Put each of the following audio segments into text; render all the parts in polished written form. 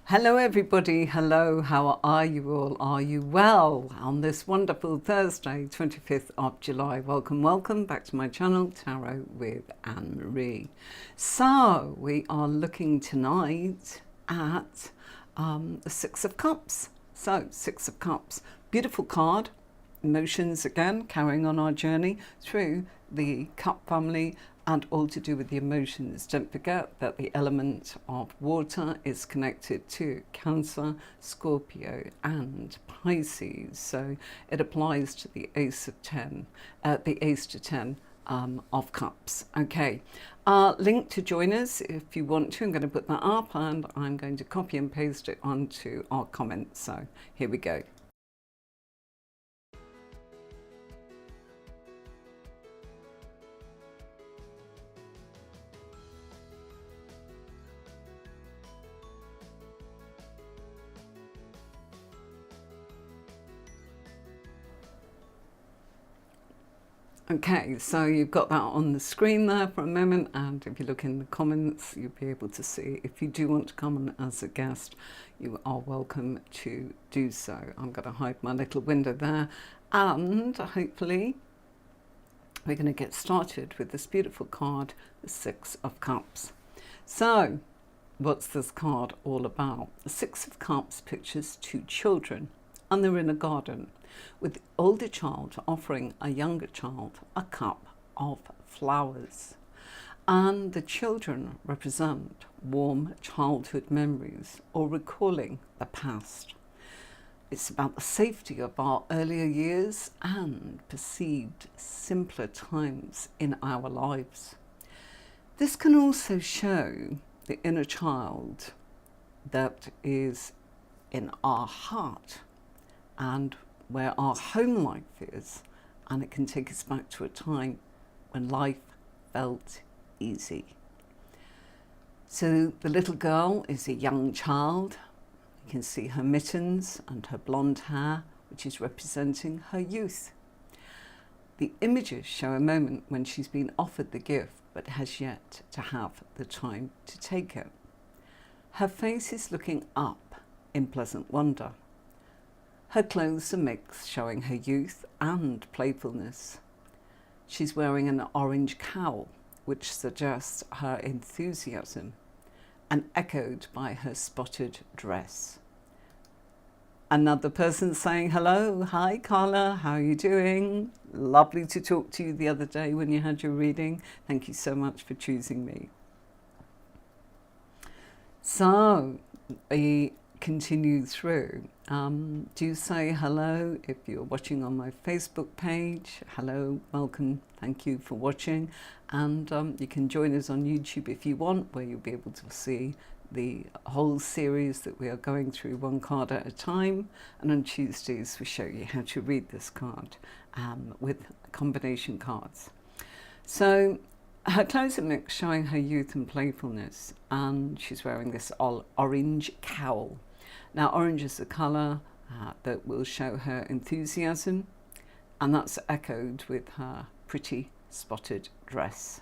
Hello everybody, hello, how are you all? Are you well on this wonderful Thursday, 25th of July? Welcome back to my channel, Tarot with Anne-Marie. So, we are looking tonight at the Six of Cups. So, Six of Cups, beautiful card, emotions again, carrying on our journey through the Cup family and all to do with the emotions. Don't forget that the element of water is connected to Cancer, Scorpio and Pisces. So it applies to the Ace of 10, the Ace to 10 of Cups. Okay, link to join us if you want to. I'm going to put that up and I'm going to copy and paste it onto our comments. So here we go. Okay, so you've got that on the screen there for a moment, and if you look in the comments, you'll be able to see. If you do want to come on as a guest, you are welcome to do so. I'm going to hide my little window there, and hopefully we're going to get started with this beautiful card, the Six of Cups. So, what's this card all about? The Six of Cups pictures two children, and they're in a garden, with the older child offering a younger child a cup of flowers. And the children represent warm childhood memories or recalling the past. It's about the safety of our earlier years and perceived simpler times in our lives. This can also show the inner child that is in our heart and where our home life is, and it can take us back to a time when life felt easy. So the little girl is a young child. You can see her mittens and her blonde hair, which is representing her youth. The images show a moment when she's been offered the gift but has yet to have the time to take it. Her face is looking up in pleasant wonder. Her clothes are mixed, showing her youth and playfulness. She's wearing an orange cowl, which suggests her enthusiasm, and echoed by her spotted dress. Another person saying hello. Hi Carla, how are you doing? Lovely to talk to you the other day when you had your reading. Thank you so much for choosing me. So, we continue through. Do say hello if you're watching on my Facebook page. Hello, welcome, thank you for watching. And you can join us on YouTube if you want, where you'll be able to see the whole series that we are going through one card at a time. And on Tuesdays we show you how to read this card with combination cards. So her clothes are mixed, showing her youth and playfulness, and she's wearing this orange cowl. Now, orange is the colour that will show her enthusiasm, and that's echoed with her pretty spotted dress.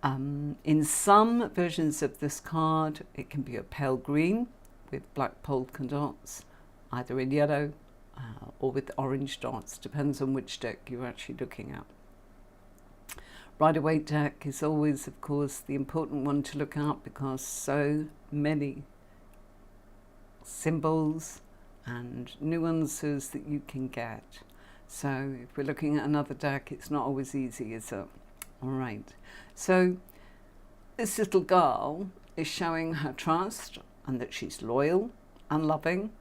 In some versions of this card, it can be a pale green with black polka dots, either in yellow or with orange dots, depends on which deck you're actually looking at. Rider-Waite deck is always, of course, the important one to look at because so many symbols and nuances that you can get. So if we're looking at another deck, it's not always easy, is it? All right. So this little girl is showing her trust and that she's loyal and loving,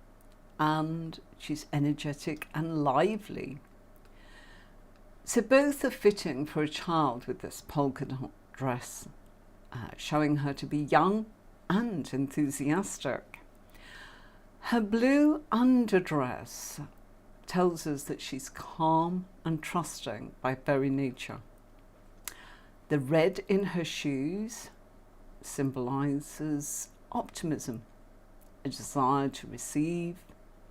and she's energetic and lively. So both are fitting for a child with this polka dot dress, showing her to be young and enthusiastic. Her blue underdress tells us that she's calm and trusting by very nature. The red in her shoes symbolizes optimism, a desire to receive,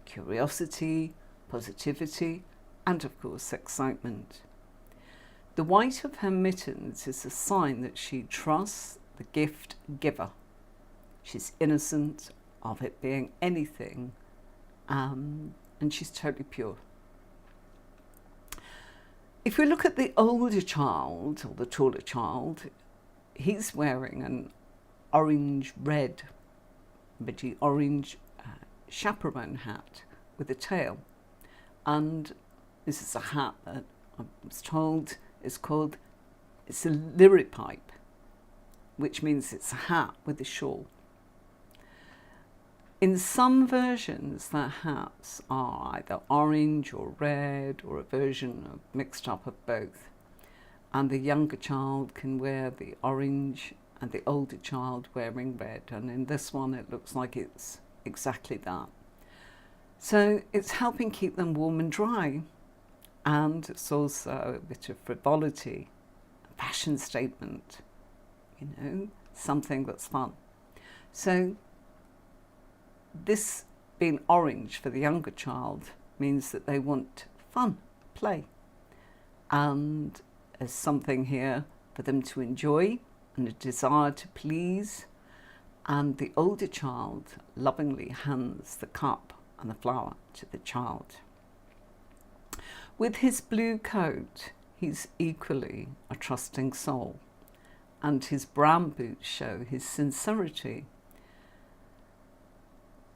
curiosity, positivity, and of course excitement. The white of her mittens is a sign that she trusts the gift giver. She's innocent, of it being anything, and she's totally pure. If we look at the older child, or the taller child, he's wearing an orange-red, orange chaperone hat with a tail. And this is a hat that I was told is called, it's a Rider-Waite, which means it's a hat with a shawl. In some versions, their hats are either orange or red, or a version of mixed up of both. And the younger child can wear the orange and the older child wearing red. And in this one, it looks like it's exactly that. So it's helping keep them warm and dry. And it's also a bit of frivolity, a fashion statement, you know, something that's fun. So this being orange for the younger child means that they want fun, play. And there's something here for them to enjoy and a desire to please. And the older child lovingly hands the cup and the flower to the child. With his blue coat, he's equally a trusting soul. And his brown boots show his sincerity.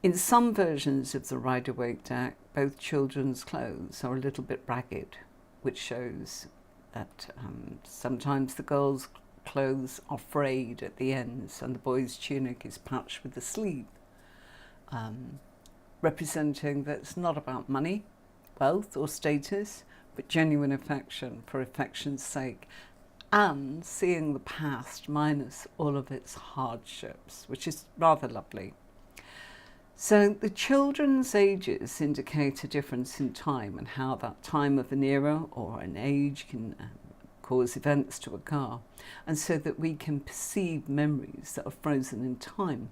In some versions of the Rider-Waite deck, both children's clothes are a little bit ragged, which shows that sometimes the girls' clothes are frayed at the ends and the boy's tunic is patched with a sleeve, representing that it's not about money, wealth or status, but genuine affection for affection's sake, and seeing the past minus all of its hardships, which is rather lovely. So the children's ages indicate a difference in time and how that time of an era or an age can cause events to occur, and so that we can perceive memories that are frozen in time.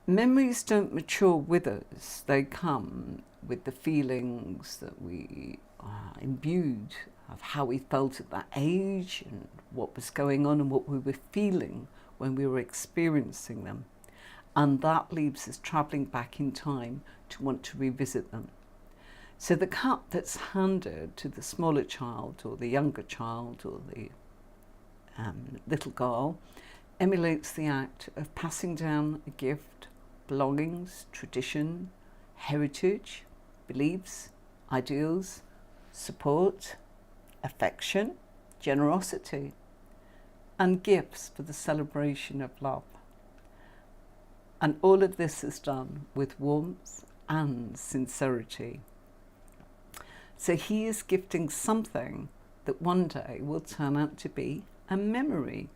Memories don't mature with us, they come with the feelings that we are imbued of how we felt at that age and what was going on and what we were feeling when we were experiencing them. And that leaves us travelling back in time to want to revisit them. So the cup that's handed to the smaller child or the younger child or the little girl emulates the act of passing down a gift, belongings, tradition, heritage, beliefs, ideals, support, affection, generosity, and gifts for the celebration of love. And all of this is done with warmth and sincerity. So he is gifting something that one day will turn out to be a memory.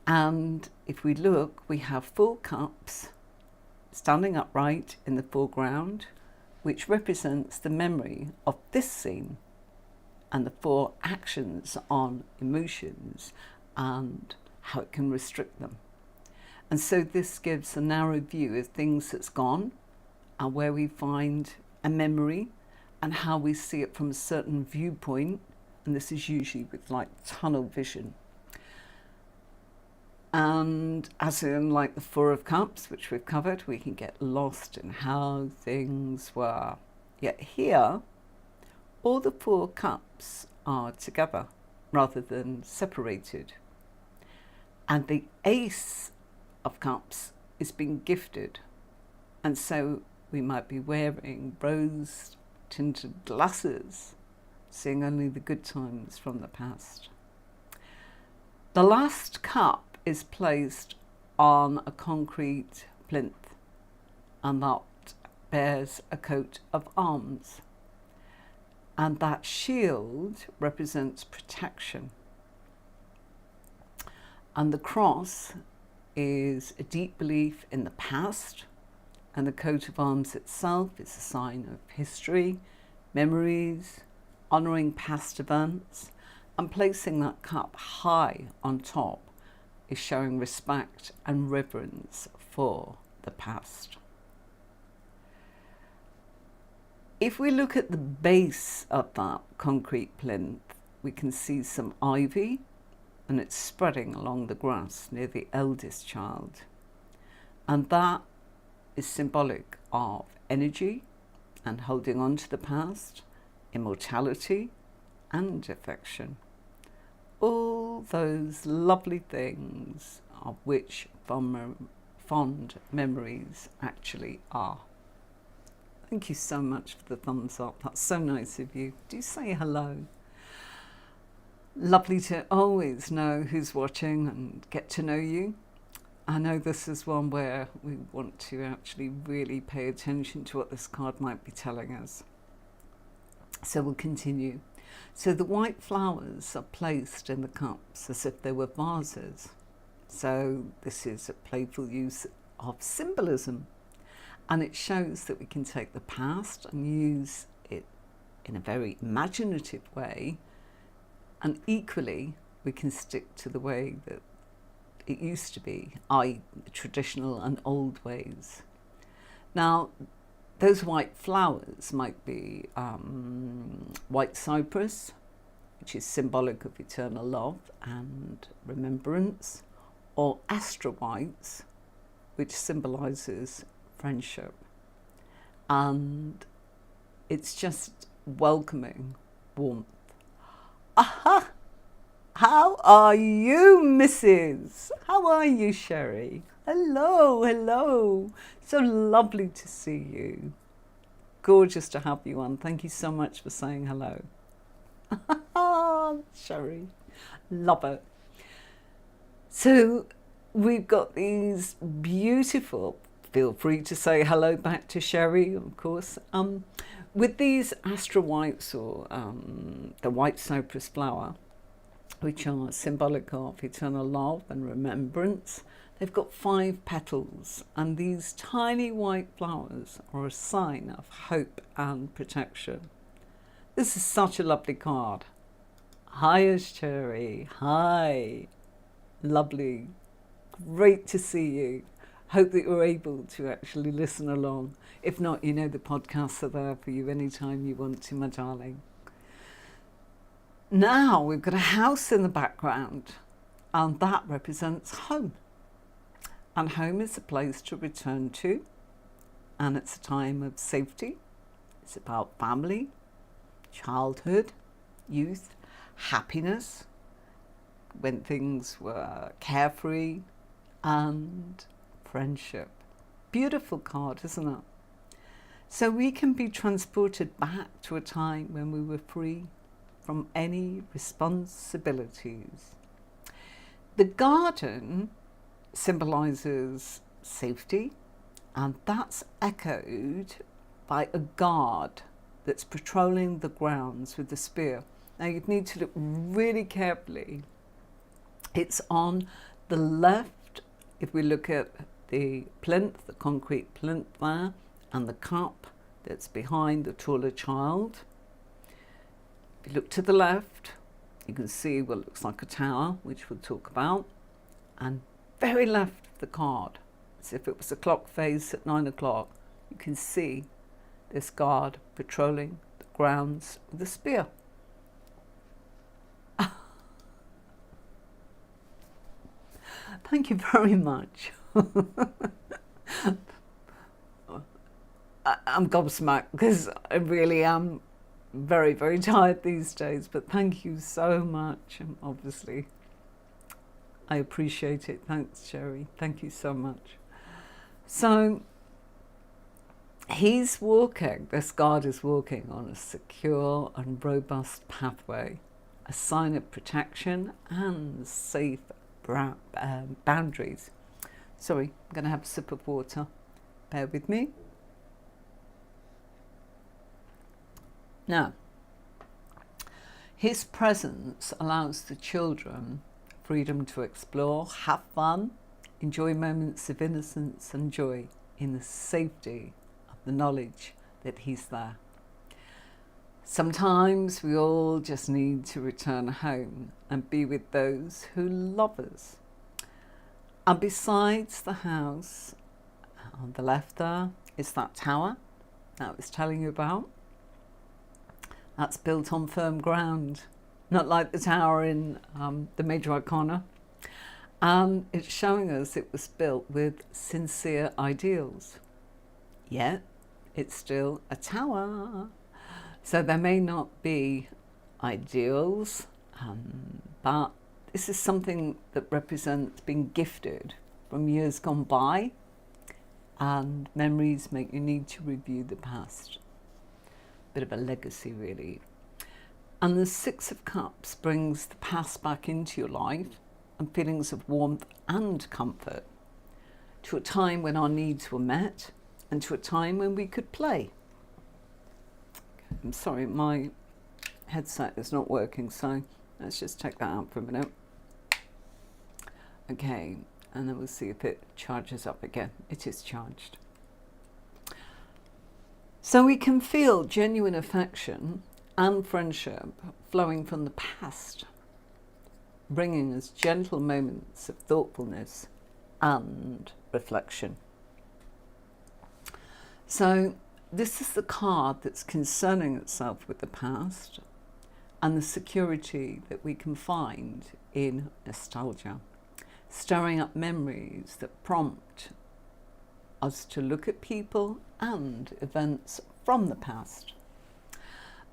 And if we look, we have 4 cups standing upright in the foreground, which represents the memory of this scene and the 4 actions on emotions and how it can restrict them. And so this gives a narrow view of things that's gone and where we find a memory and how we see it from a certain viewpoint. And this is usually with like tunnel vision. And as in like the 4 of Cups, which we've covered, we can get lost in how things were. Yet here, all the 4 cups are together rather than separated. And the Ace of Cups is being gifted, and so we might be wearing rose tinted glasses, seeing only the good times from the past. The last cup is placed on a concrete plinth, and that bears a coat of arms, and that shield represents protection, and the cross is a deep belief in the past, and the coat of arms itself is a sign of history, memories, honouring past events, and placing that cup high on top is showing respect and reverence for the past. If we look at the base of that concrete plinth, we can see some ivy, and it's spreading along the grass near the eldest child. And that is symbolic of energy and holding on to the past, immortality and affection. All those lovely things of which fond memories actually are. Thank you so much for the thumbs up. That's so nice of you. Do say hello. Lovely to always know who's watching and get to know you. I know this is one where we want to actually really pay attention to what this card might be telling us. So we'll continue. So the white flowers are placed in the cups as if they were vases. So this is a playful use of symbolism. And it shows that we can take the past and use it in a very imaginative way. And equally, we can stick to the way that it used to be, i.e. the traditional and old ways. Now, those white flowers might be white cypress, which is symbolic of eternal love and remembrance, or Rider-Waite, which symbolises friendship. And it's just welcoming warmth. Aha! How are you, Mrs.? How are you, Sherry? Hello, hello. So lovely to see you. Gorgeous to have you on. Thank you so much for saying hello. Sherry, love it. So we've got these beautiful, feel free to say hello back to Sherry, of course, with these Rider-Waites, or the white cypress flower, which are symbolic of eternal love and remembrance. They've got 5 petals, and these tiny white flowers are a sign of hope and protection. This is such a lovely card. Hi, Sherry. Hi. Lovely. Great to see you. Hope that you're able to actually listen along. If not, you know the podcasts are there for you anytime you want to, my darling. Now we've got a house in the background, and that represents home. And home is a place to return to, and it's a time of safety. It's about family, childhood, youth, happiness, when things were carefree, and friendship. Beautiful card, isn't it? So we can be transported back to a time when we were free from any responsibilities. The garden symbolises safety, and that's echoed by a guard that's patrolling the grounds with a spear. Now you need to look really carefully. It's on the left, if we look at the plinth, the concrete plinth there, and the cup that's behind the taller child. If you look to the left, you can see what looks like a tower, which we'll talk about, and very left of the card, as if it was a clock face at 9 o'clock, you can see this guard patrolling the grounds with a spear. Thank you very much. I'm gobsmacked because I really am very, very tired these days, but thank you so much. And obviously, I appreciate it. Thanks, Sherry. Thank you so much. So, he's walking, this guard is walking on a secure and robust pathway, a sign of protection and safe boundaries. Sorry, I'm going to have a sip of water. Bear with me. Now, his presence allows the children freedom to explore, have fun, enjoy moments of innocence and joy in the safety of the knowledge that he's there. Sometimes we all just need to return home and be with those who love us. And besides the house, on the left there is that tower that I was telling you about. That's built on firm ground, not like the tower in the major arcana. And it's showing us it was built with sincere ideals. Yet, it's still a tower. So there may not be ideals, but this is something that represents being gifted from years gone by, and memories make you need to review the past. Bit of a legacy, really. And the Six of Cups brings the past back into your life and feelings of warmth and comfort, to a time when our needs were met and to a time when we could play. I'm sorry, my headset is not working, so let's just check that out for a minute. Okay, and then we'll see if it charges up again. It is charged. So we can feel genuine affection and friendship flowing from the past, bringing us gentle moments of thoughtfulness and reflection. So this is the card that's concerning itself with the past and the security that we can find in nostalgia, stirring up memories that prompt us to look at people and events from the past.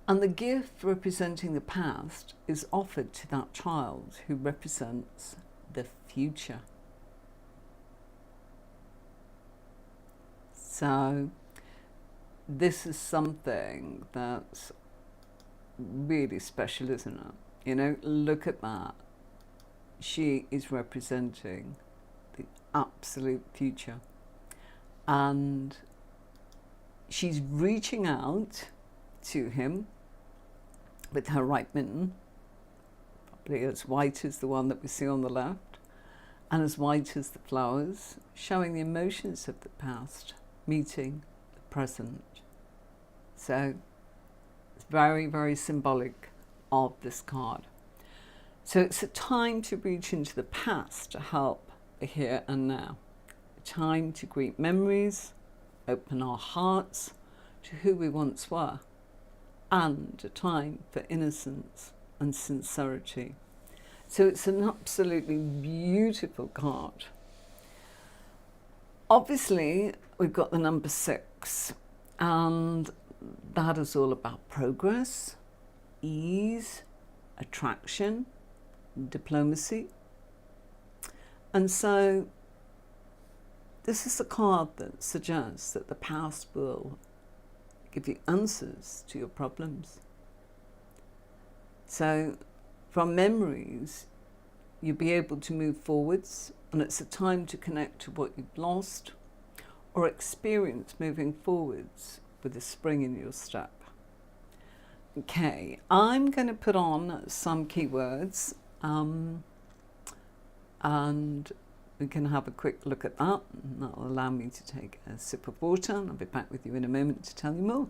And the gift representing the past is offered to that child who represents the future. So this is something that's really special, isn't it? You know, look at that. She is representing the absolute future. And she's reaching out to him with her right mitten, probably as white as the one that we see on the left, and as white as the flowers, showing the emotions of the past meeting the present. So it's very, very symbolic of this card. So it's a time to reach into the past to help the here and now. A time to greet memories, open our hearts to who we once were, and a time for innocence and sincerity. So it's an absolutely beautiful card. Obviously, we've got the number 6, and that is all about progress, ease, attraction, diplomacy. And so this is a card that suggests that the past will give you answers to your problems. So from memories, you'll be able to move forwards, and it's a time to connect to what you've lost or experience moving forwards with a spring in your step. Okay, I'm going to put on some keywords and we can have a quick look at that, and that'll allow me to take a sip of water, and I'll be back with you in a moment to tell you more.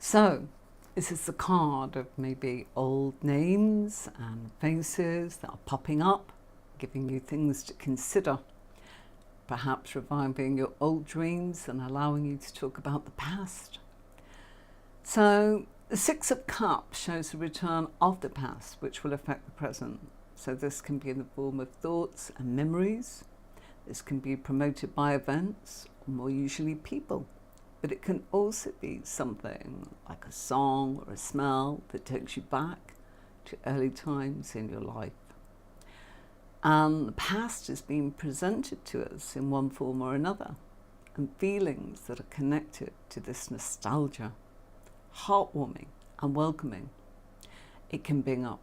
So this is the card of maybe old names and faces that are popping up, giving you things to consider, perhaps reviving your old dreams and allowing you to talk about the past. So the 6 of Cups shows the return of the past, which will affect the present. So this can be in the form of thoughts and memories. This can be promoted by events, or more usually people. But it can also be something like a song or a smell that takes you back to early times in your life. And the past is being presented to us in one form or another, and feelings that are connected to this nostalgia, heartwarming and welcoming. It can bring up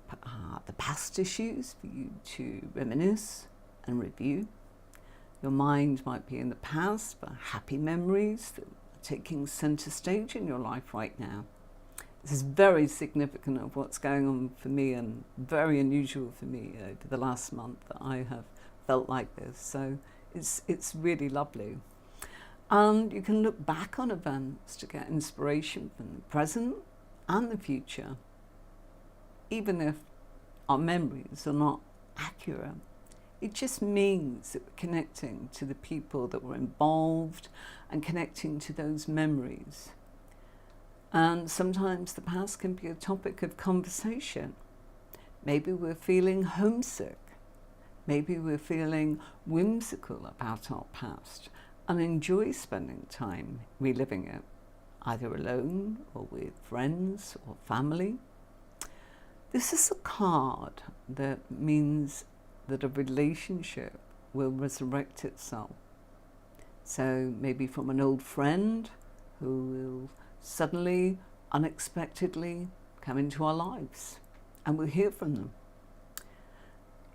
the past issues for you to reminisce and review. Your mind might be in the past for happy memories that are taking centre stage in your life right now. This is very significant of what's going on for me, and very unusual for me over the last month that I have felt like this. So it's really lovely. And you can look back on events to get inspiration from the present and the future, even if our memories are not accurate. It just means that we're connecting to the people that were involved and connecting to those memories. And sometimes the past can be a topic of conversation. Maybe we're feeling homesick. Maybe we're feeling whimsical about our past and enjoy spending time reliving it, either alone or with friends or family. This is a card that means that a relationship will resurrect itself. So maybe from an old friend who will suddenly, unexpectedly come into our lives, and we'll hear from them.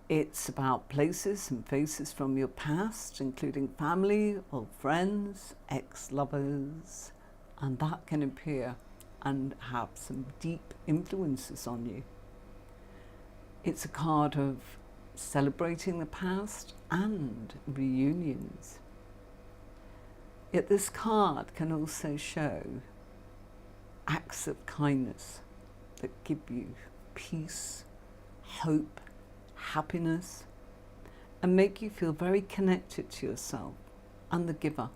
It's about places and faces from your past, including family, old friends, ex-lovers, and that can appear and have some deep influences on you. It's a card of celebrating the past and reunions. Yet this card can also show acts of kindness that give you peace, hope, happiness, and make you feel very connected to yourself and the giver.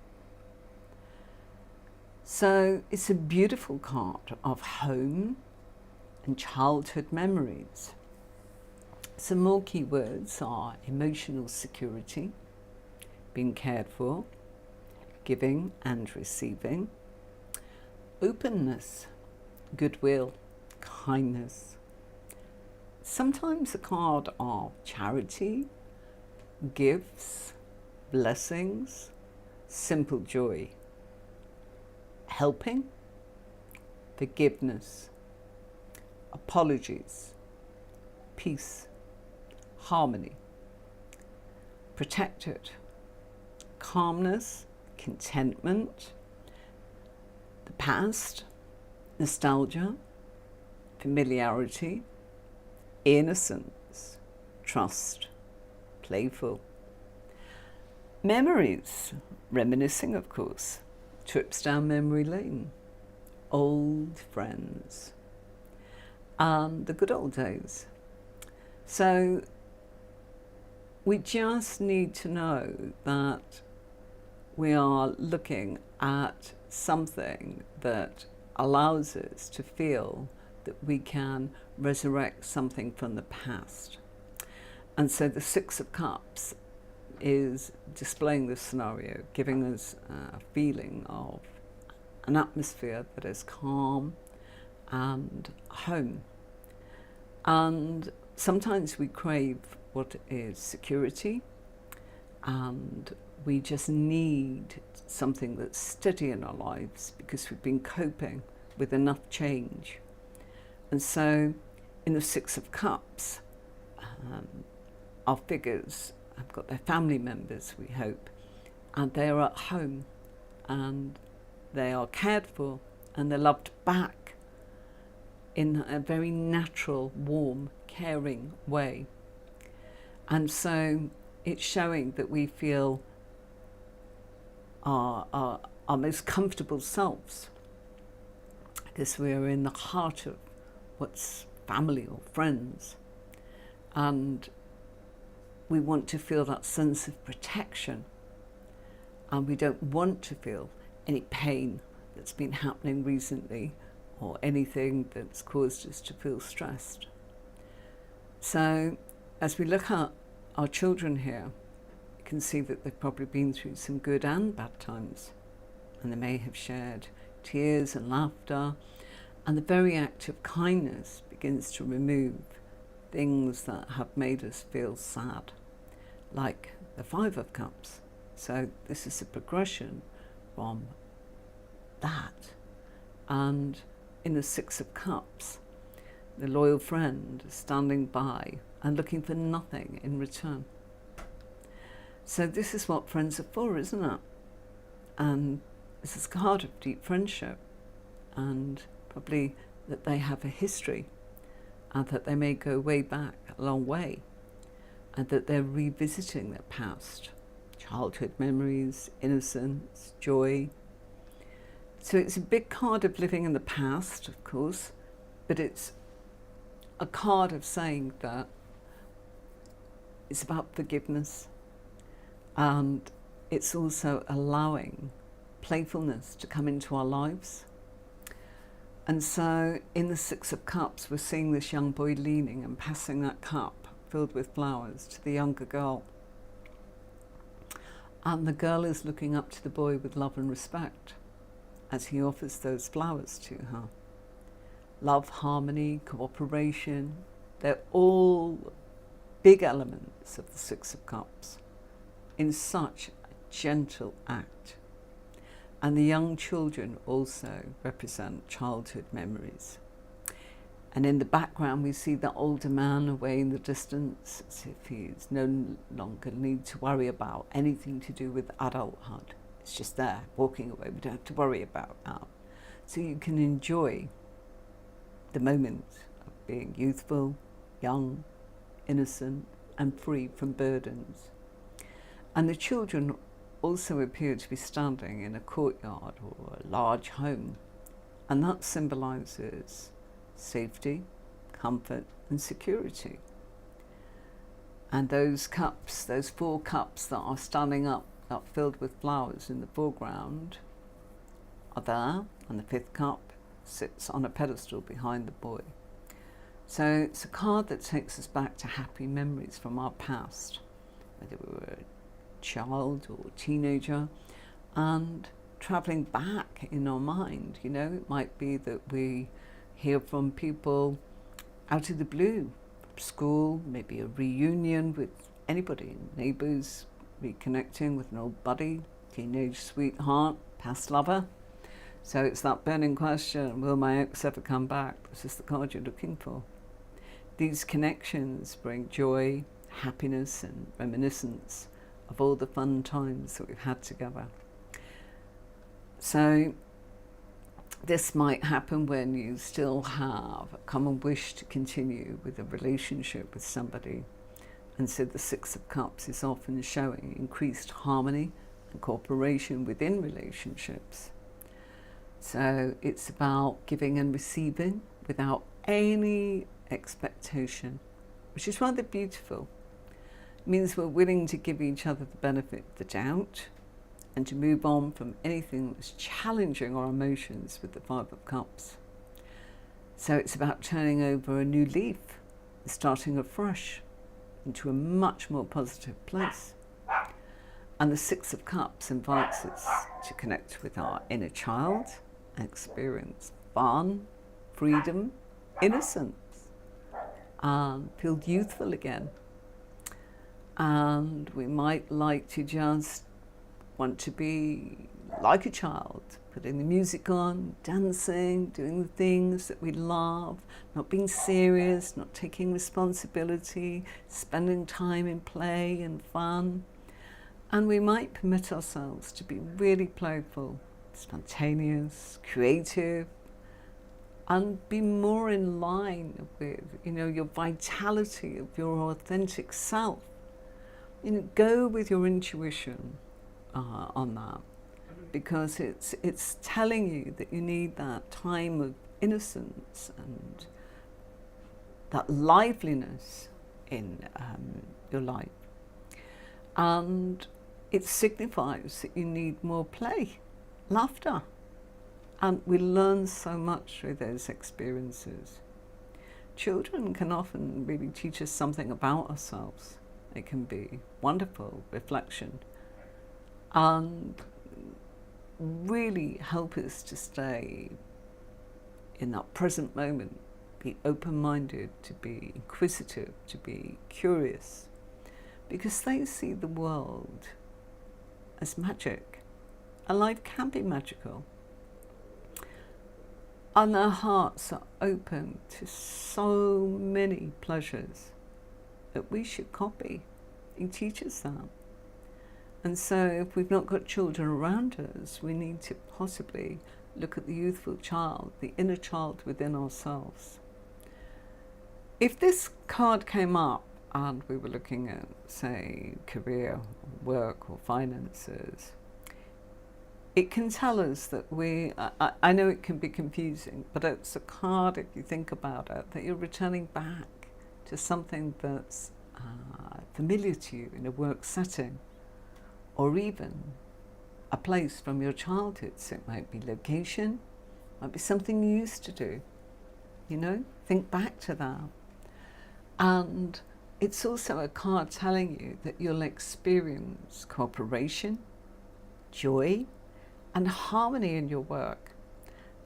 So it's a beautiful card of home and childhood memories. Some more keywords are emotional security, being cared for, giving and receiving, openness, goodwill, kindness. Sometimes a card of charity, gifts, blessings, simple joy, helping, forgiveness, apologies, peace, harmony, protected, calmness, contentment, the past, nostalgia, familiarity, innocence, trust, playful. Memories, reminiscing of course, trips down memory lane, old friends, and the good old days. So we just need to know that we are looking at something that allows us to feel that we can resurrect something from the past. And so the Six of Cups is displaying this scenario, giving us a feeling of an atmosphere that is calm and home. And sometimes we crave what is security, and we just need something that's steady in our lives because we've been coping with enough change. And so in the Six of Cups, our figures have got their family members, we hope, and they're at home and they are cared for and they're loved back in a very natural, warm, caring way. And so it's showing that we feel our most comfortable selves because we are in the heart of what's family or friends, and we want to feel that sense of protection, and we don't want to feel any pain that's been happening recently or anything that's caused us to feel stressed. So as we look at our children here, you can see that they've probably been through some good and bad times, and they may have shared tears and laughter, and the very act of kindness begins to remove things that have made us feel sad, like the Five of Cups. So this is a progression from that. And in the Six of Cups, the loyal friend standing by and looking for nothing in return. So this is what friends are for, isn't it? And this is a card of deep friendship, and probably that they have a history, and that they may go way back, a long way, and that they're revisiting their past, childhood memories, innocence, joy. So it's a big card of living in the past, of course, but it's a card of saying that it's about forgiveness, and it's also allowing playfulness to come into our lives. And so in the Six of Cups, we're seeing this young boy leaning and passing that cup filled with flowers to the younger girl. And the girl is looking up to the boy with love and respect as he offers those flowers to her. Love, harmony, cooperation, they're all big elements of the Six of Cups in such a gentle act. And the young children also represent childhood memories. And in the background, we see the older man away in the distance, as if he's no longer need to worry about anything to do with adulthood. It's just there, walking away. We don't have to worry about that. So you can enjoy the moment of being youthful, young, innocent, and free from burdens. And the children also appear to be standing in a courtyard or a large home, and that symbolizes safety, comfort, and security. And those cups, those 4 cups that are standing up, filled with flowers in the foreground, are there, and the 5th cup sits on a pedestal behind the boy. So it's a card that takes us back to happy memories from our past, whether we were a child or teenager, and traveling back in our mind. You know, it might be that we hear from people out of the blue, from school, maybe a reunion with anybody, neighbours, reconnecting with an old buddy, teenage sweetheart, past lover. So it's that burning question, will my ex ever come back? This is the card you're looking for. These connections bring joy, happiness, and reminiscence of all the fun times that we've had together. So this might happen when you still have a common wish to continue with a relationship with somebody. And so the 6 of Cups is often showing increased harmony and cooperation within relationships. So it's about giving and receiving without any expectation, which is rather beautiful. It means we're willing to give each other the benefit of the doubt and to move on from anything that's challenging our emotions with the 5 of Cups. So it's about turning over a new leaf and starting afresh into a much more positive place. And the 6 of Cups invites us to connect with our inner child and experience fun, freedom, innocence, and feel youthful again. And we might like to just want to be like a child, putting the music on, dancing, doing the things that we love, not being serious, not taking responsibility, spending time in play and fun. And we might permit ourselves to be really playful, spontaneous, creative, and be more in line with, your vitality of your authentic self. Go with your intuition on that, because it's telling you that you need that time of innocence and that liveliness in your life. And it signifies that you need more play, laughter. And we learn so much through those experiences. Children can often really teach us something about ourselves. It can be wonderful reflection and really help us to stay in that present moment, be open-minded, to be inquisitive, to be curious, because they see the world as magic. And life can be magical. And their hearts are open to so many pleasures that we should copy. He teaches that. And so if we've not got children around us, we need to possibly look at the youthful child, the inner child within ourselves. If this card came up and we were looking at, say, career, work or finances, it can tell us that I know it can be confusing, but it's a card, if you think about it, that you're returning back to something that's familiar to you in a work setting, or even a place from your childhood. So it might be location, might be something you used to do, think back to that. And it's also a card telling you that you'll experience cooperation, joy, and harmony in your work,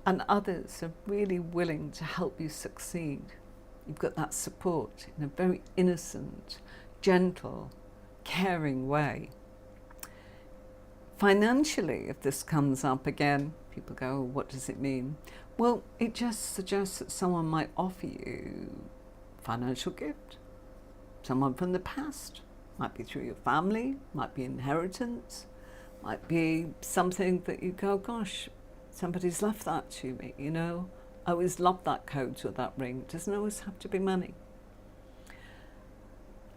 and others are really willing to help you succeed. You've got that support in a very innocent, gentle, caring way. Financially, if this comes up again, people go, oh, what does it mean? Well, it just suggests that someone might offer you a financial gift. Someone from the past, might be through your family, might be inheritance, might be something that you go, gosh, somebody's left that to me, I always loved that coat or that ring. It doesn't always have to be money.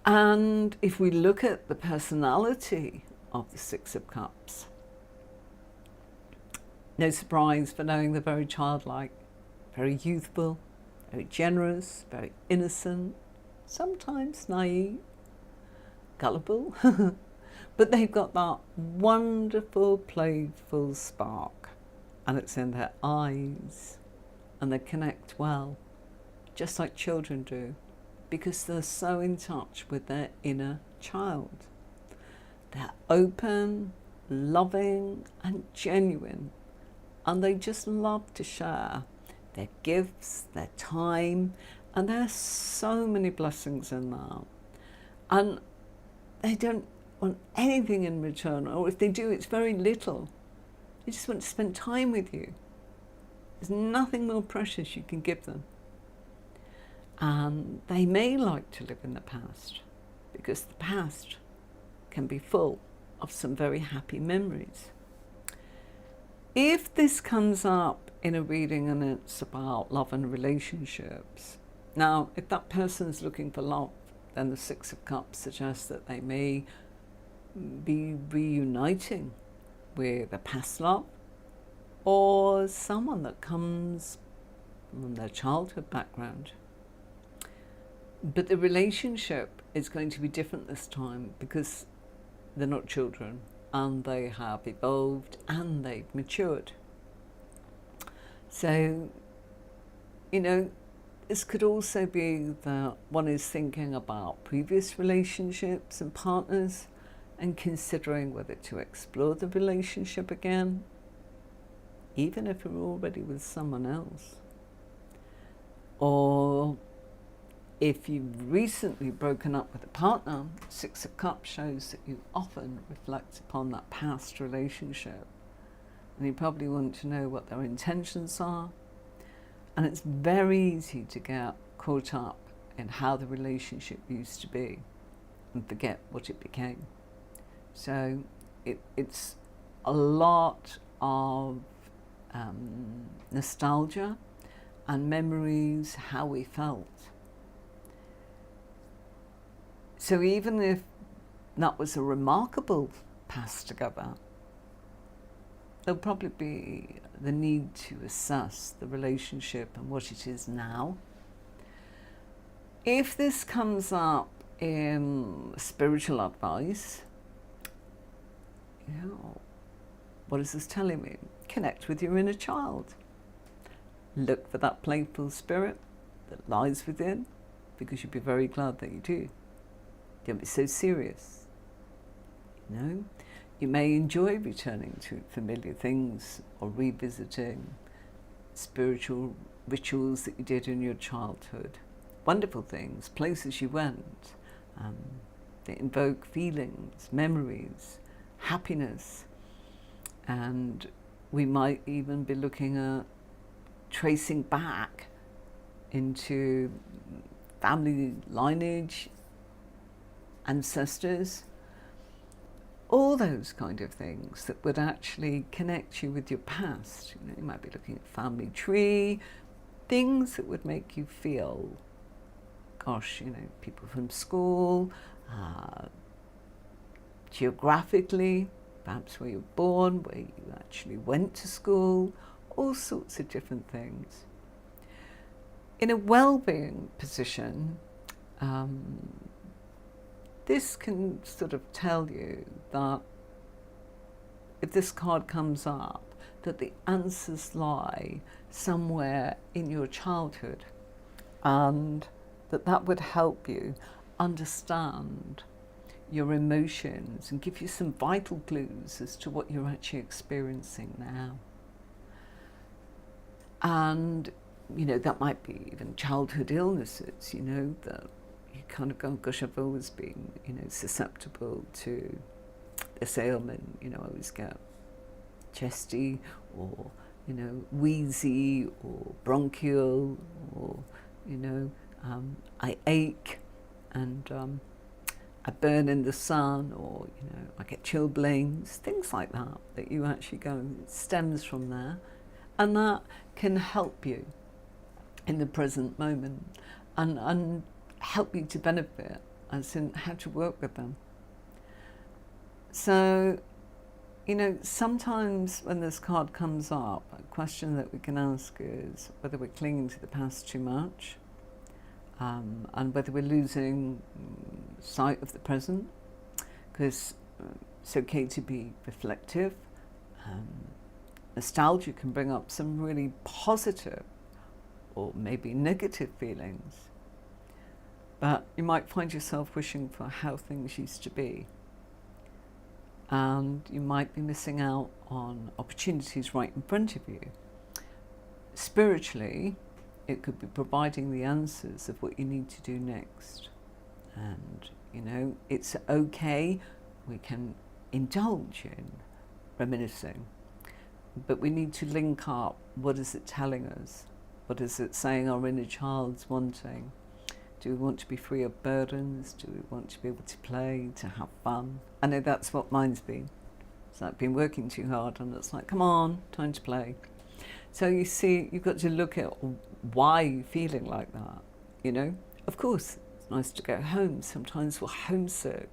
And if we look at the personality of the Six of Cups, no surprise for knowing they're very childlike, very youthful, very generous, very innocent, sometimes naive, gullible, but they've got that wonderful, playful spark, and it's in their eyes, and they connect well, just like children do, because they're so in touch with their inner child. They're open, loving, and genuine, and they just love to share their gifts, their time, and there's so many blessings in that. And they don't want anything in return, or if they do, it's very little. They just want to spend time with you. There's nothing more precious you can give them. And they may like to live in the past, because the past can be full of some very happy memories. If this comes up in a reading and it's about love and relationships, now if that person's looking for love, then the Six of Cups suggests that they may be reuniting with a past love, or someone that comes from their childhood background. But the relationship is going to be different this time, because they're not children, and they have evolved and they've matured. So, this could also be that one is thinking about previous relationships and partners and considering whether to explore the relationship again, even if you're already with someone else. Or if you've recently broken up with a partner, Six of Cups shows that you often reflect upon that past relationship, and you probably want to know what their intentions are. And it's very easy to get caught up in how the relationship used to be and forget what it became. So it's a lot of nostalgia and memories, how we felt. So even if that was a remarkable past together, there'll probably be the need to assess the relationship and what it is now. If this comes up in spiritual advice, what is this telling me? Connect with your inner child. Look for that playful spirit that lies within, because you'll be very glad that you do. Don't be so serious. You may enjoy returning to familiar things or revisiting spiritual rituals that you did in your childhood. Wonderful things, places you went, that invoke feelings, memories, happiness. And we might even be looking at tracing back into family lineage, ancestors, all those kind of things that would actually connect you with your past. You know, you might be looking at family tree, things that would make you feel, gosh, you know, people from school, geographically, perhaps where you were born, where you actually went to school, all sorts of different things. In a well-being position, this can sort of tell you that if this card comes up, that the answers lie somewhere in your childhood, and that would help you understand your emotions and give you some vital clues as to what you're actually experiencing now. And, you know, that might be even childhood illnesses, you know, that you kind of go, gosh, I've always been, you know, susceptible to this ailment. You know, I always get chesty or, you know, wheezy or bronchial, or, you know, I ache and I burn in the sun, or, you know, I get chilblains, things like that, that you actually go, it stems from there. And that can help you in the present moment and help you to benefit, as in how to work with them. So, you know, sometimes when this card comes up, a question that we can ask is whether we're clinging to the past too much, and whether we're losing sight of the present, because it's okay to be reflective. Nostalgia can bring up some really positive or maybe negative feelings, but you might find yourself wishing for how things used to be, and you might be missing out on opportunities right in front of you. Spiritually, it could be providing the answers of what you need to do next. And, you know, it's okay, we can indulge in reminiscing, but we need to link up, what is it telling us? What is it saying our inner child's wanting? Do we want to be free of burdens? Do we want to be able to play, to have fun? I know that's what mine's been. It's like been working too hard, and it's like, come on, time to play. So you see, you've got to look at why you're feeling like that, you know? Of course, it's nice to go home. Sometimes we're homesick.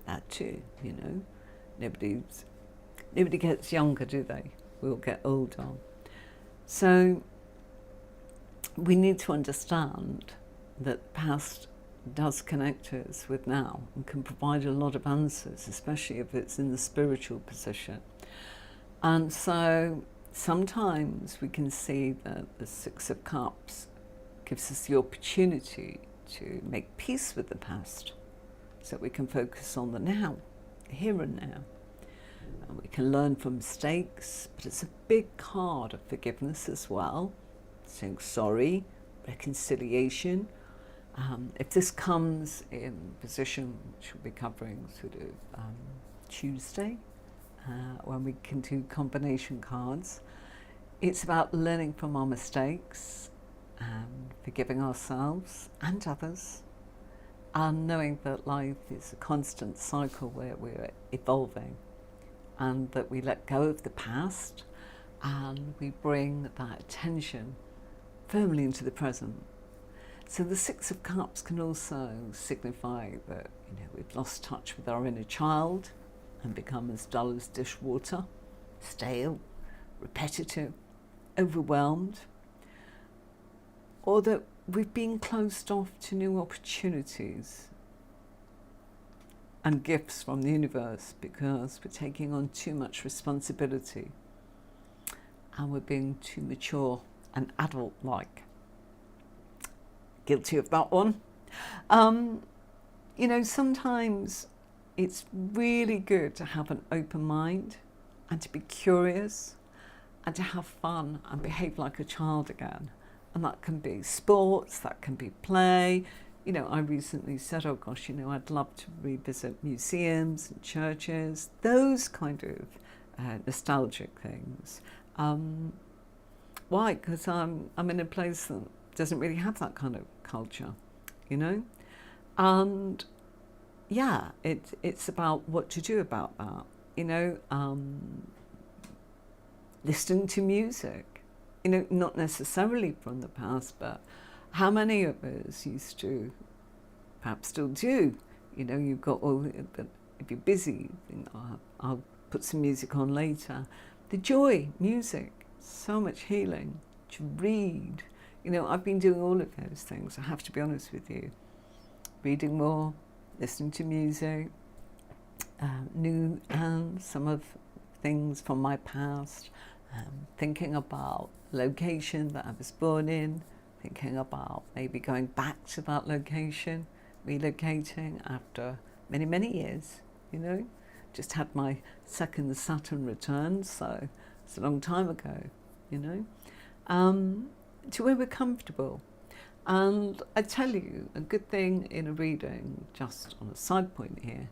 That too, you know? Nobody gets younger, do they? We all get older. So we need to understand that the past does connect us with now and can provide a lot of answers, especially if it's in the spiritual position. And so sometimes we can see that the Six of Cups gives us the opportunity to make peace with the past, so that we can focus on the now, the here and now. And we can learn from mistakes, but it's a big card of forgiveness as well, saying sorry, reconciliation. If this comes in position, which we'll be covering sort of Tuesday, when we can do combination cards, it's about learning from our mistakes and forgiving ourselves and others, and knowing that life is a constant cycle where we're evolving, and that we let go of the past and we bring that attention firmly into the present. So the Six of Cups can also signify that, you know, we've lost touch with our inner child and become as dull as dishwater, stale, repetitive, overwhelmed, or that we've been closed off to new opportunities and gifts from the universe because we're taking on too much responsibility and we're being too mature and adult-like. Guilty of that one. You know, sometimes it's really good to have an open mind and to be curious and to have fun and behave like a child again. And that can be sports, that can be play. You know, I recently said, oh gosh, you know, I'd love to revisit museums and churches, those kind of nostalgic things. Why? Because I'm in a place that doesn't really have that kind of culture, you know? And yeah, it's about what to do about that, you know? Listening to music, you know, not necessarily from the past, but how many of us used to, perhaps still do, you know, you've got all, but if you're busy, you know, I'll put some music on later. The joy, music, so much healing, to read. You know, I've been doing all of those things, I have to be honest with you. Reading more, listening to music, new and some of things from my past, thinking about location that I was born in, thinking about maybe going back to that location, relocating after many, many years, you know. Just had my second Saturn return, so it's a long time ago, you know, to where we're comfortable. And I tell you, a good thing in a reading, just on a side point here,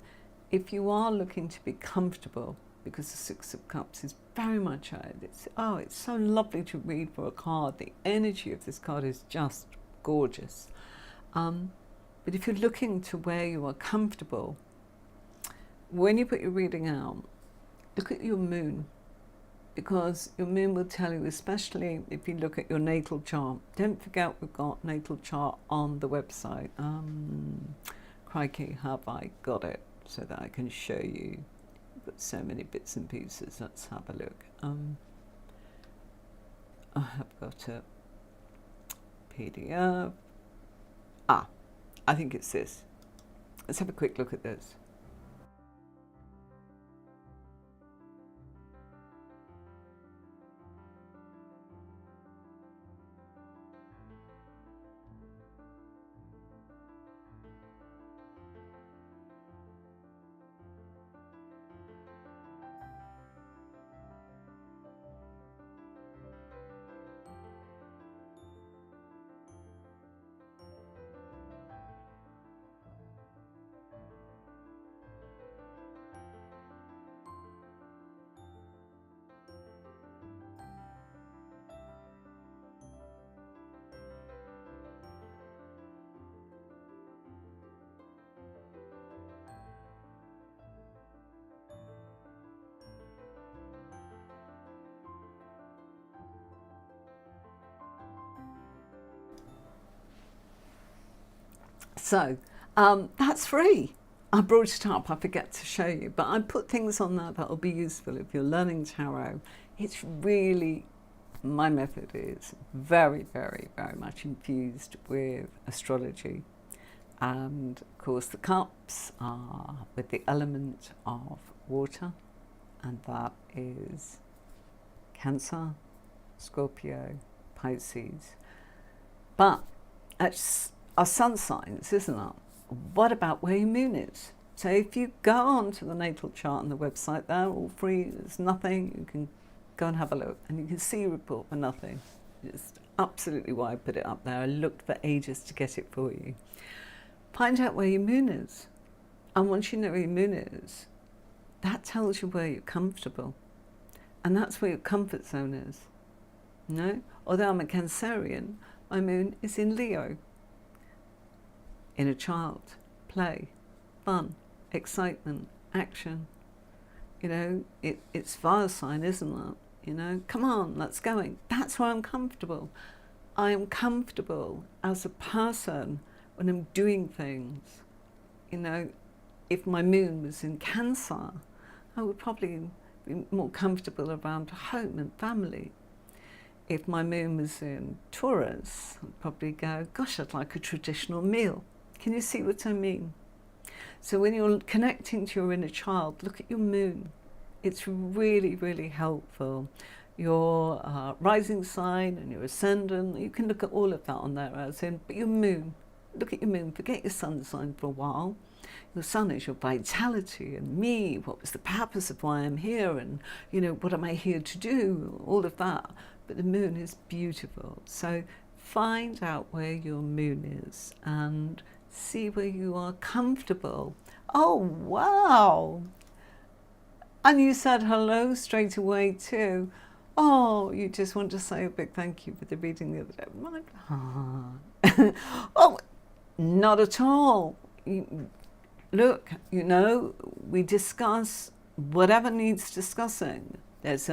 if you are looking to be comfortable, because the Six of Cups is very much it's so lovely to read for a card. The energy of this card is just gorgeous. But if you're looking to where you are comfortable, when you put your reading out, look at your moon, because your moon will tell you, especially if you look at your natal chart. Don't forget we've got natal chart on the website. Crikey, have I got it so that I can show you. I've got so many bits and pieces. Let's have a look. I have got a PDF. I think it's this. Let's have a quick look at this. So that's free. I brought it up, I forget to show you, but I put things on there that will be useful if you're learning tarot. It's really, my method is very, very, very much infused with astrology. And of course the cups are with the element of water, and that is Cancer, Scorpio, Pisces. But it's our sun signs, isn't it? What about where your moon is? So if you go on to the natal chart on the website, they're all free, there's nothing, you can go and have a look, and you can see a report for nothing. It's absolutely why I put it up there. I looked for ages to get it for you. Find out where your moon is. And once you know where your moon is, that tells you where you're comfortable. And that's where your comfort zone is. No? Although I'm a Cancerian, my moon is in Leo. Inner child, play, fun, excitement, action. You know, it's fire sign, isn't it? You know, come on, let's go. That's where I'm comfortable. I am comfortable as a person when I'm doing things. You know, if my moon was in Cancer, I would probably be more comfortable around home and family. If my moon was in Taurus, I'd probably go, gosh, I'd like a traditional meal. Can you see what I mean? So when you're connecting to your inner child, look at your moon. It's really, really helpful. Your rising sign and your ascendant, you can look at all of that on there as in, but your moon, look at your moon, forget your sun sign for a while. Your sun is your vitality and me, what was the purpose of why I'm here, and you know, what am I here to do, all of that. But the moon is beautiful. So find out where your moon is and see where you are comfortable. Oh, wow. And you said hello straight away too. Oh, you just want to say a big thank you for the reading the other day. Oh, not at all. Look, we discuss whatever needs discussing. There's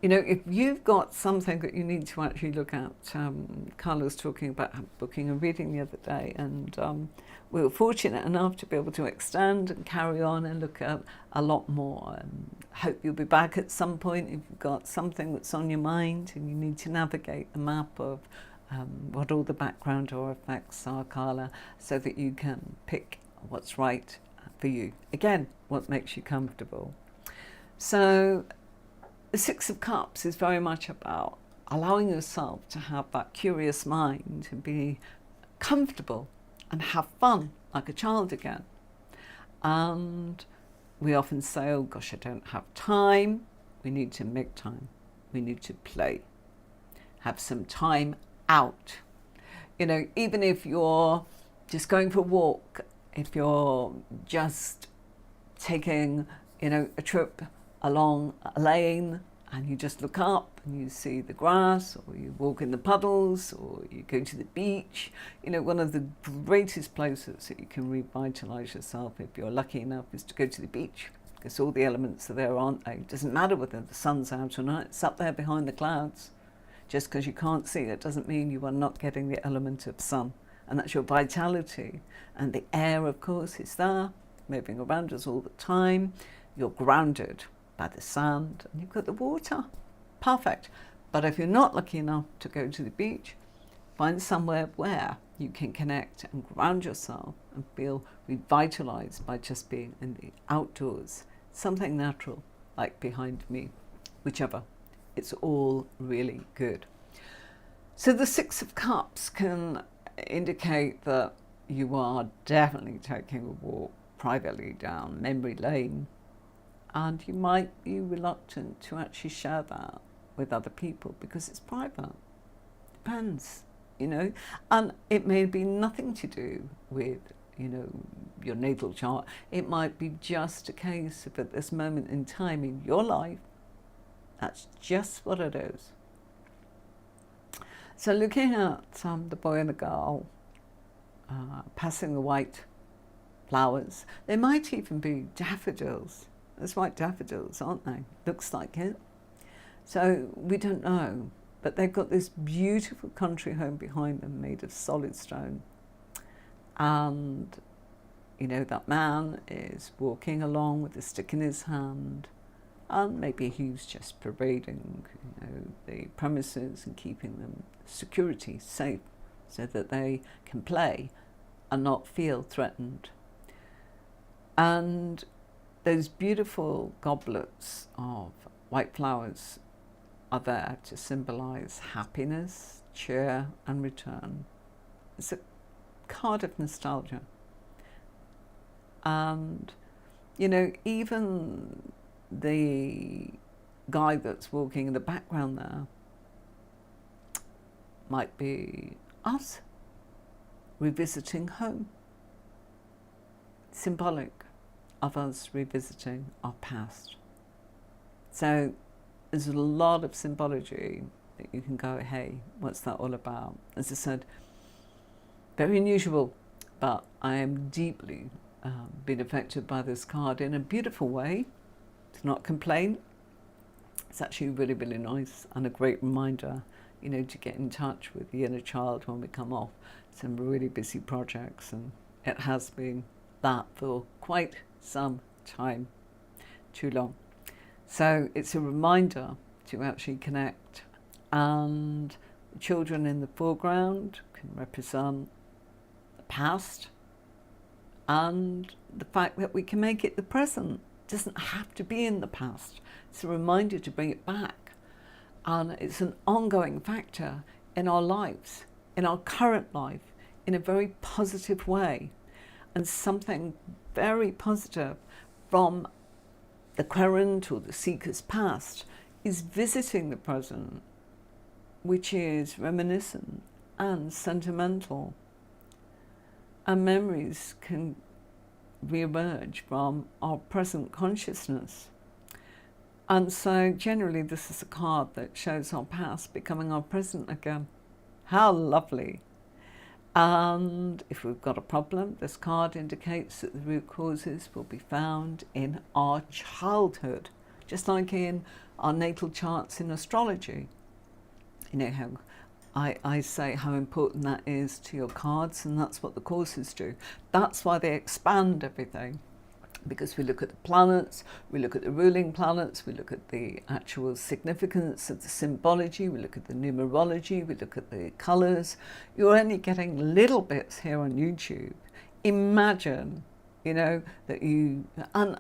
if you've got something that you need to actually look at, Carla was talking about booking a reading the other day, and we were fortunate enough to be able to extend and carry on and look at a lot more. And hope you'll be back at some point if you've got something that's on your mind and you need to navigate the map of what all the background or effects are, Carla, so that you can pick what's right for you. Again, what makes you comfortable. So the Six of Cups is very much about allowing yourself to have that curious mind and be comfortable and have fun like a child again. And we often say, oh gosh, I don't have time. We need to make time. We need to play. Have some time out. Even if you're just going for a walk, if you're just taking, a trip along a lane and you just look up and you see the grass, or you walk in the puddles, or you go to the beach. One of the greatest places that you can revitalize yourself, if you're lucky enough, is to go to the beach, because all the elements are there, aren't they? It doesn't matter whether the sun's out or not, it's up there behind the clouds. Just because you can't see it doesn't mean you are not getting the element of sun, and that's your vitality. And the air, of course, is there, moving around us all the time. You're grounded by the sand, and you've got the water. Perfect. But if you're not lucky enough to go to the beach, find somewhere where you can connect and ground yourself and feel revitalized by just being in the outdoors. Something natural, like behind me, whichever. It's all really good. So the Six of Cups can indicate that you are definitely taking a walk privately down memory lane, and you might be reluctant to actually share that with other people because it's private. Depends, and it may be nothing to do with your natal chart. It might be just a case of, at this moment in time in your life, that's just what it is. So looking at the boy and the girl passing the white flowers, they might even be daffodils. There's white daffodils, aren't they? Looks like it. So we don't know, but they've got this beautiful country home behind them made of solid stone. And, that man is walking along with a stick in his hand, and maybe he's just parading, the premises and keeping them security safe so that they can play and not feel threatened. And those beautiful goblets of white flowers are there to symbolize happiness, cheer, and return. It's a card of nostalgia. And, even the guy that's walking in the background there might be us revisiting home. Symbolic of us revisiting our past. So there's a lot of symbology that you can go, hey, what's that all about? As I said, very unusual, but I am deeply been affected by this card in a beautiful way. To not complain. It's actually really, really nice, and a great reminder, to get in touch with the inner child when we come off some really busy projects, and it has been that for quite some time, too long. So it's a reminder to actually connect, and the children in the foreground can represent the past and the fact that we can make it the present. It doesn't have to be in the past. It's a reminder to bring it back, and it's an ongoing factor in our lives, in our current life, in a very positive way, and something very positive from the current or the seeker's past is visiting the present, which is reminiscent and sentimental. And memories can re-emerge from our present consciousness. And so generally this is a card that shows our past becoming our present again. How lovely. And if we've got a problem, this card indicates that the root causes will be found in our childhood, just like in our natal charts in astrology. You know how I say how important that is to your cards, and that's what the courses do. That's why they expand everything, because we look at the planets, we look at the ruling planets, we look at the actual significance of the symbology, we look at the numerology, we look at the colours. You're only getting little bits here on YouTube. Imagine, you know, that you, and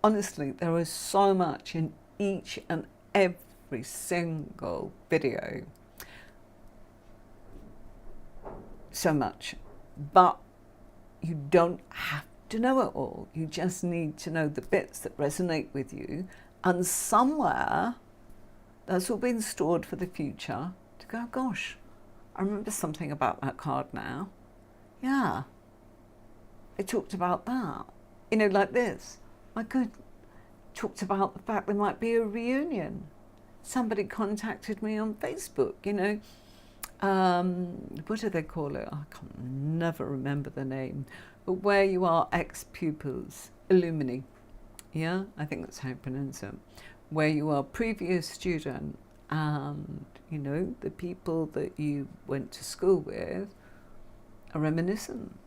honestly, there is so much in each and every single video. So much. But you don't have to know it all. You just need to know the bits that resonate with you, and somewhere that's all been stored for the future to go, gosh, I remember something about that card now. Yeah, it talked about that. You know, like this. My good, talked about the fact there might be a reunion. Somebody contacted me on Facebook, you know. What do they call it? I can never remember the name. But where you are ex-pupils, alumni, yeah, I think that's how you pronounce it. Where you are previous student, and you know the people that you went to school with are reminiscent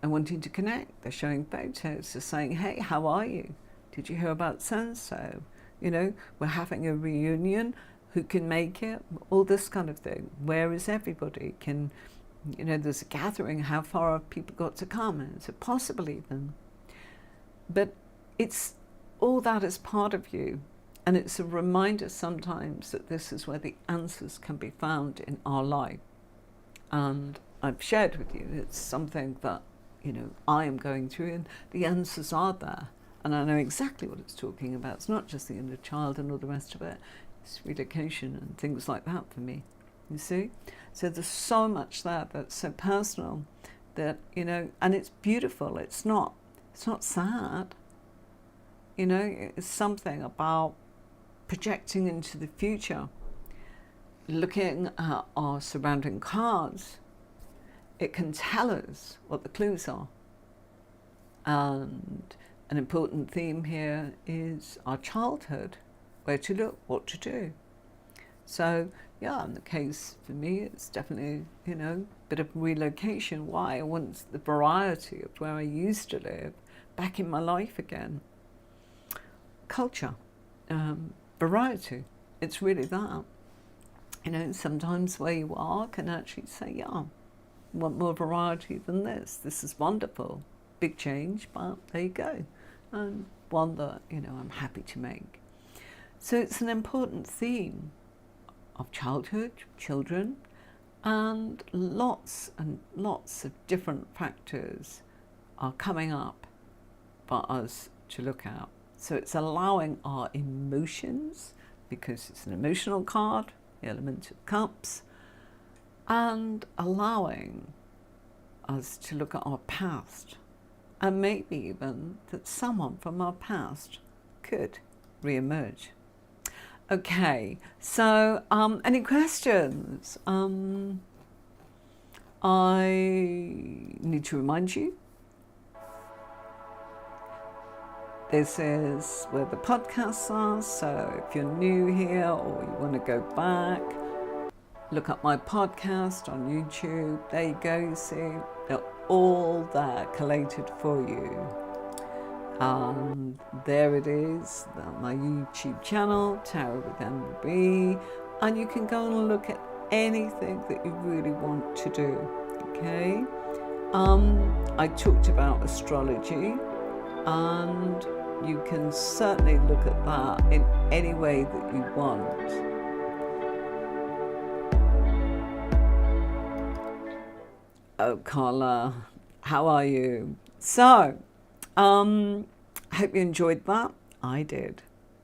and wanting to connect. They're showing photos. They're saying, "Hey, how are you? Did you hear about so and so? You know, we're having a reunion. Who can make it?" All this kind of thing. Where is everybody? Can, you know, there's a gathering. How far have people got to come? Is it possible even? But it's all that is part of you. And it's a reminder sometimes that this is where the answers can be found in our life. And I've shared with you, it's something that, you know, I am going through, and the answers are there. And I know exactly what it's talking about. It's not just the inner child and all the rest of it. It's relocation and things like that for me, you see? So there's so much there that's so personal that, you know, and it's beautiful. It's not sad. You know, it's something about projecting into the future, looking at our surrounding cards. It can tell us what the clues are. And an important theme here is our childhood. Where to look, what to do. So, yeah, in the case for me, it's definitely, you know, a bit of relocation. Why? I want the variety of where I used to live back in my life again. Culture, variety. It's really that. You know, sometimes where you are can actually say, yeah, I want more variety than this. This is wonderful. Big change, but there you go. And one that, you know, I'm happy to make. So it's an important theme of childhood, children, and lots of different factors are coming up for us to look at. So it's allowing our emotions, because it's an emotional card, the element of cups, and allowing us to look at our past, and maybe even that someone from our past could re-emerge. Okay, so any questions? I need to remind you, this is where the podcasts are, so if you're new here or you want to go back, look up my podcast on YouTube. There you go, you see, they're all there collated for you. And there it is, my YouTube channel, Tarot with MB, and you can go and look at anything that you really want to do, okay? I talked about astrology, and you can certainly look at that in any way that you want. Oh, Carla, how are you? So, I hope you enjoyed that. I did.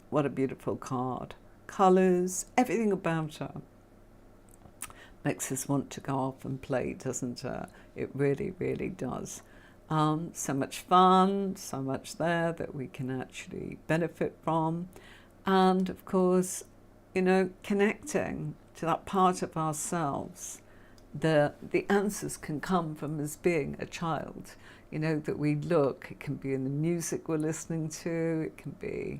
What a beautiful card. Colours, everything about her makes us want to go off and play, doesn't it? It really, really does. So much fun, so much there that we can actually benefit from. And of course, you know, connecting to that part of ourselves, the answers can come from us being a child. You know, that we look, it can be in the music we're listening to, it can be,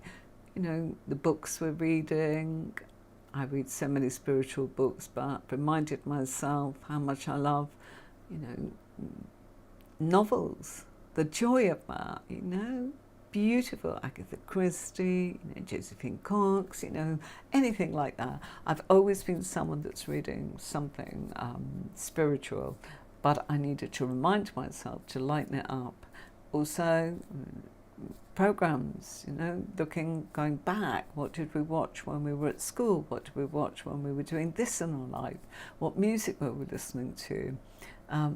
you know, the books we're reading. I read so many spiritual books, but reminded myself how much I love, you know, novels, the joy of that, you know, beautiful Agatha Christie, you know, Josephine Cox, you know, anything like that. I've always been someone that's reading something spiritual, but I needed to remind myself to lighten it up. Also, programs, you know, going back, what did we watch when we were at school? What did we watch when we were doing this in our life? What music were we listening to?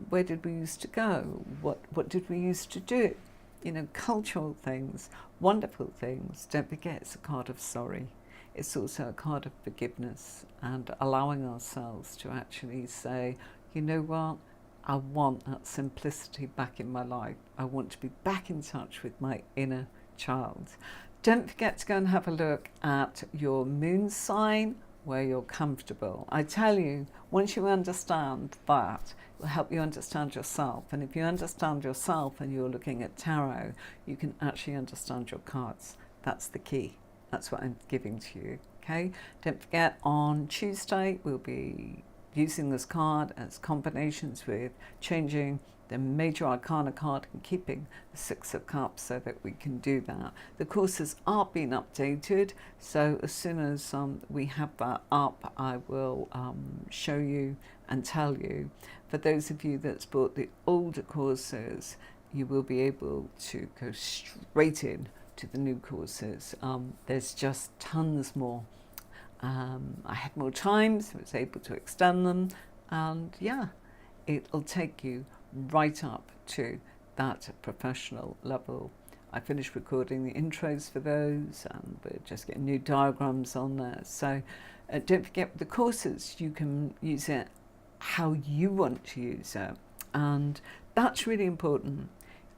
Where did we used to go? What did we used to do? You know, cultural things, wonderful things. Don't forget, it's a card of sorry. It's also a card of forgiveness and allowing ourselves to actually say, you know what? I want that simplicity back in my life. I want to be back in touch with my inner child. Don't forget to go and have a look at your moon sign, where you're comfortable. I tell you, once you understand that, it will help you understand yourself. And if you understand yourself and you're looking at tarot, you can actually understand your cards. That's the key. That's what I'm giving to you. Okay? Don't forget, on Tuesday, we'll be using this card as combinations with changing the major arcana card and keeping the Six of Cups so that we can do that. The courses are being updated, so as soon as we have that up, I will show you and tell you. For those of you that's bought the older courses, you will be able to go straight in to the new courses. There's just tons more. I had more time, so I was able to extend them, and yeah, it'll take you right up to that professional level. I finished recording the intros for those, and we're just getting new diagrams on there. So don't forget, the courses, you can use it how you want to use it, and that's really important.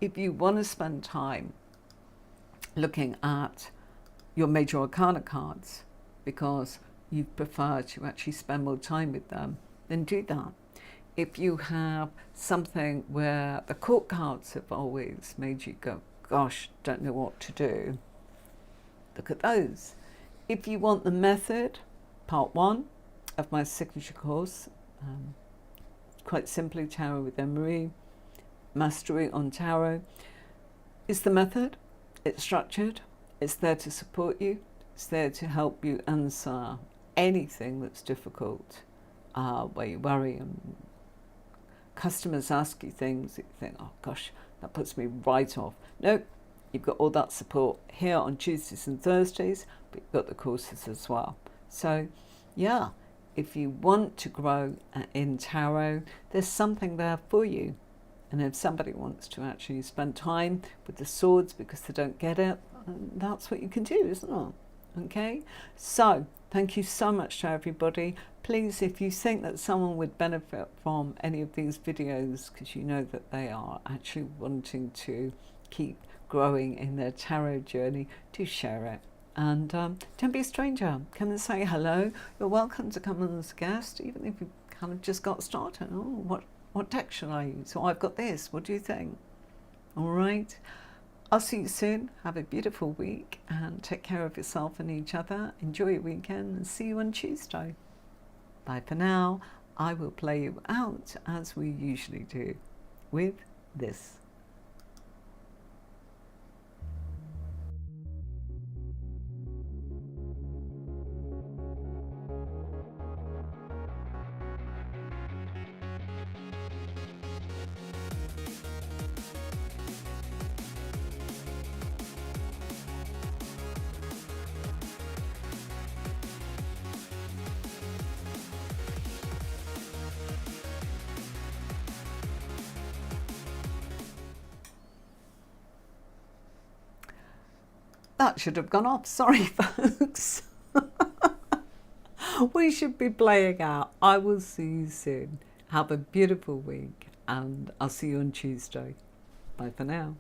If you want to spend time looking at your major arcana cards, because you prefer to actually spend more time with them, then do that. If you have something where the court cards have always made you go, gosh, don't know what to do, look at those. If you want the method, part 1 of my signature course, quite simply, Tarot with Emery, Mastery on Tarot, is the method. It's structured. It's there to support you. It's there to help you answer anything that's difficult, where you worry and customers ask you things that you think, oh gosh, that puts me right off. No, you've got all that support here on Tuesdays and Thursdays, but you've got the courses as well. So yeah, if you want to grow in tarot, there's something there for you. And if somebody wants to actually spend time with the swords because they don't get it, that's what you can do, isn't it? Okay, so thank you so much to everybody. Please, if you think that someone would benefit from any of these videos, because you know that they are actually wanting to keep growing in their tarot journey, do share it. And don't be a stranger. Come and say hello. You're welcome to come on as a guest, even if you kind of just got started. Oh, what deck should I use? Oh, I've got this. What do you think? All right. I'll see you soon. Have a beautiful week and take care of yourself and each other. Enjoy your weekend and see you on Tuesday. Bye for now. I will play you out as we usually do with this. That should have gone off. Sorry, folks. We should be playing out. I will see you soon. Have a beautiful week, and I'll see you on Tuesday. Bye for now.